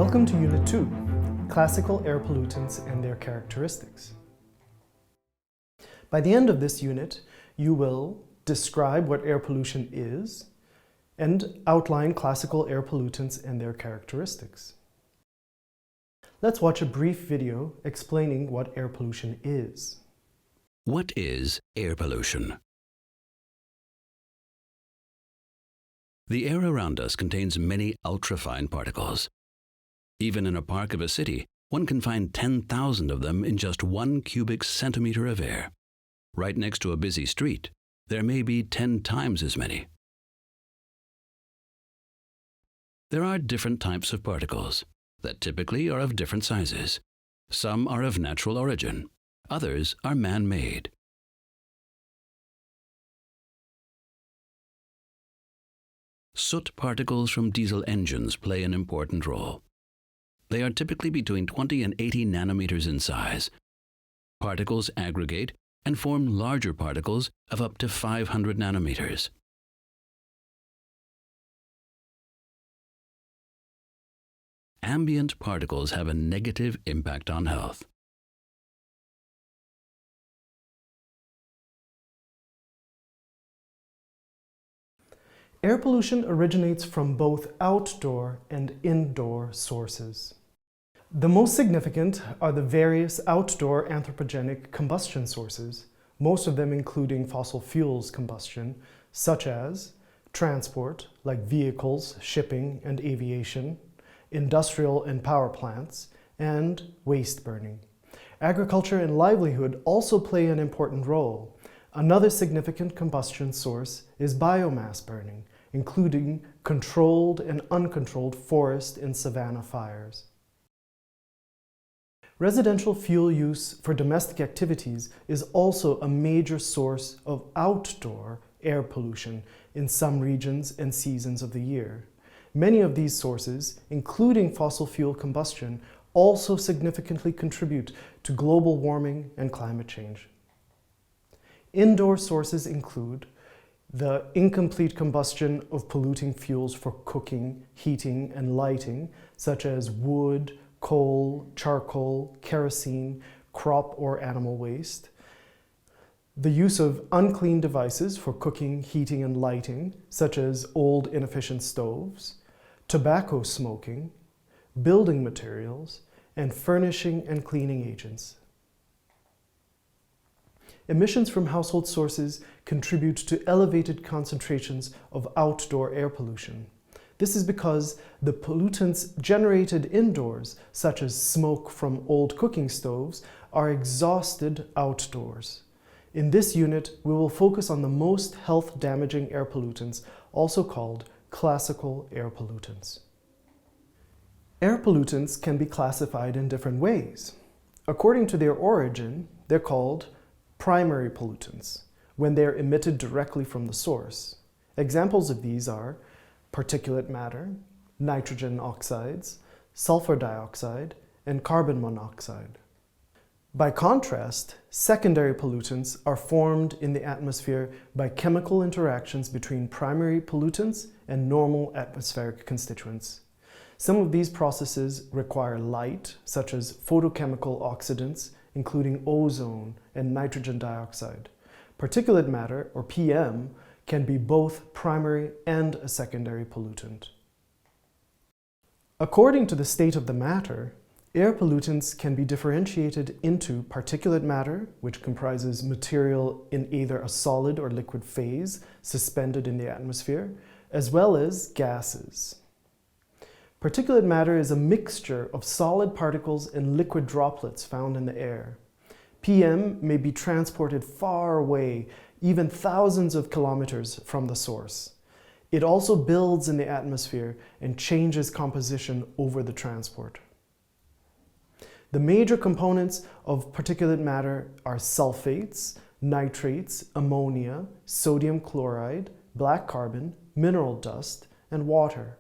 Welcome to Unit 2, Classical Air Pollutants and Their Characteristics. By the end of this unit, you will describe what air pollution is and outline classical air pollutants and their characteristics. Let's watch a brief video explaining what air pollution is. What is air pollution? The air around us contains many ultrafine particles. Even in a park of a city, one can find 10,000 of them in just 1 cubic centimeter of air. Right next to a busy street, there may be 10 times as many. There are different types of particles that typically are of different sizes. Some are of natural origin, others are man-made. Soot particles from diesel engines play an important role. They are typically between 20 and 80 nanometers in size. Particles aggregate and form larger particles of up to 500 nanometers. Ambient particles have a negative impact on health. Air pollution originates from both outdoor and indoor sources. The most significant are the various outdoor anthropogenic combustion sources, most of them including fossil fuels combustion, such as transport, like vehicles, shipping, and aviation, industrial and power plants, and waste burning. Agriculture and livelihood also play an important role. Another significant combustion source is biomass burning, including controlled and uncontrolled forest and savanna fires. Residential fuel use for domestic activities is also a major source of outdoor air pollution in some regions and seasons of the year. Many of these sources, including fossil fuel combustion, also significantly contribute to global warming and climate change. Indoor sources include the incomplete combustion of polluting fuels for cooking, heating, and lighting, such as wood, coal, charcoal, kerosene, crop or animal waste. The use of unclean devices for cooking, heating, and lighting, such as old inefficient stoves, tobacco smoking, building materials, and furnishing and cleaning agents. Emissions from household sources contribute to elevated concentrations of outdoor air pollution. This is because the pollutants generated indoors, such as smoke from old cooking stoves, are exhausted outdoors. In this unit, we will focus on the most health-damaging air pollutants, also called classical air pollutants. Air pollutants can be classified in different ways. According to their origin, they're called primary pollutants, when they're emitted directly from the source. Examples of these are particulate matter, nitrogen oxides, sulfur dioxide, and carbon monoxide. By contrast, secondary pollutants are formed in the atmosphere by chemical interactions between primary pollutants and normal atmospheric constituents. Some of these processes require light, such as photochemical oxidants, including ozone and nitrogen dioxide. Particulate matter, or PM, can be both primary and a secondary pollutant. According to the state of the matter, air pollutants can be differentiated into particulate matter, which comprises material in either a solid or liquid phase suspended in the atmosphere, as well as gases. Particulate matter is a mixture of solid particles and liquid droplets found in the air. PM may be transported far away, even thousands of kilometers from the source. It also builds in the atmosphere and changes composition over the transport. The major components of particulate matter are sulfates, nitrates, ammonia, sodium chloride, black carbon, mineral dust, and water.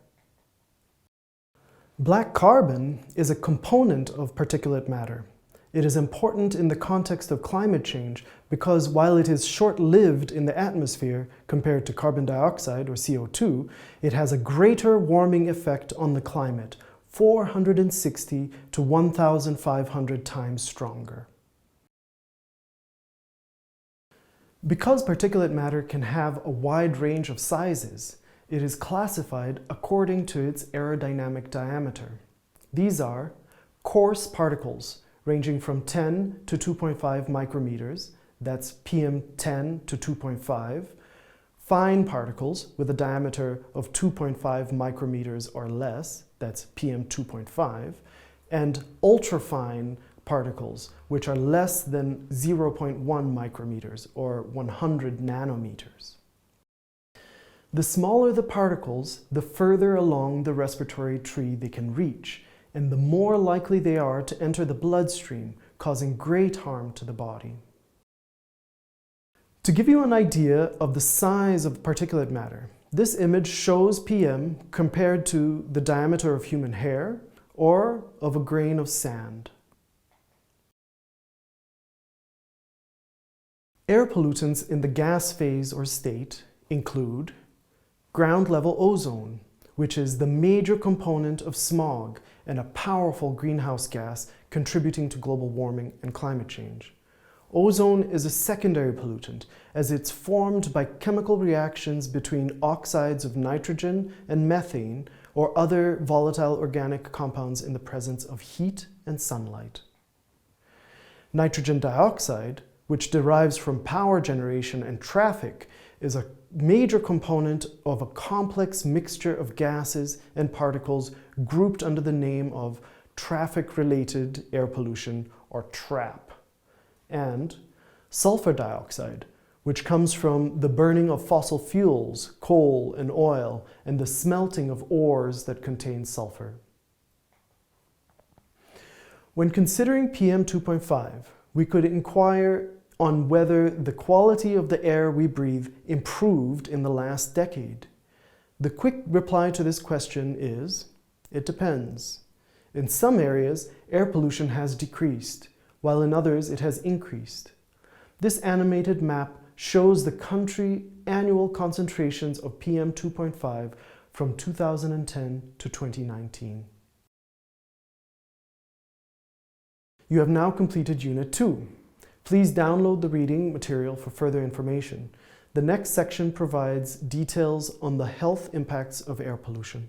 Black carbon is a component of particulate matter. It is important in the context of climate change because while it is short-lived in the atmosphere compared to carbon dioxide or CO2, it has a greater warming effect on the climate, 460 to 1,500 times stronger. Because particulate matter can have a wide range of sizes, it is classified according to its aerodynamic diameter. These are coarse particles ranging from 10 to 2.5 micrometers, that's PM10 to 2.5, fine particles with a diameter of 2.5 micrometers or less, that's PM2.5, and ultrafine particles, which are less than 0.1 micrometers or 100 nanometers. The smaller the particles, the further along the respiratory tree they can reach, and the more likely they are to enter the bloodstream, causing great harm to the body. To give you an idea of the size of particulate matter, this image shows PM compared to the diameter of human hair or of a grain of sand. Air pollutants in the gas phase or state include ground-level ozone, which is the major component of smog and a powerful greenhouse gas contributing to global warming and climate change. Ozone is a secondary pollutant as it's formed by chemical reactions between oxides of nitrogen and methane or other volatile organic compounds in the presence of heat and sunlight. Nitrogen dioxide, which derives from power generation and traffic, is a major component of a complex mixture of gases and particles grouped under the name of traffic-related air pollution, or TRAP. And sulfur dioxide, which comes from the burning of fossil fuels, coal and oil, and the smelting of ores that contain sulfur. When considering PM2.5, we could inquire on whether the quality of the air we breathe improved in the last decade. The quick reply to this question is, it depends. In some areas, air pollution has decreased, while in others it has increased. This animated map shows the country annual concentrations of PM2.5 from 2010 to 2019. You have now completed Unit 2. Please download the reading material for further information. The next section provides details on the health impacts of air pollution.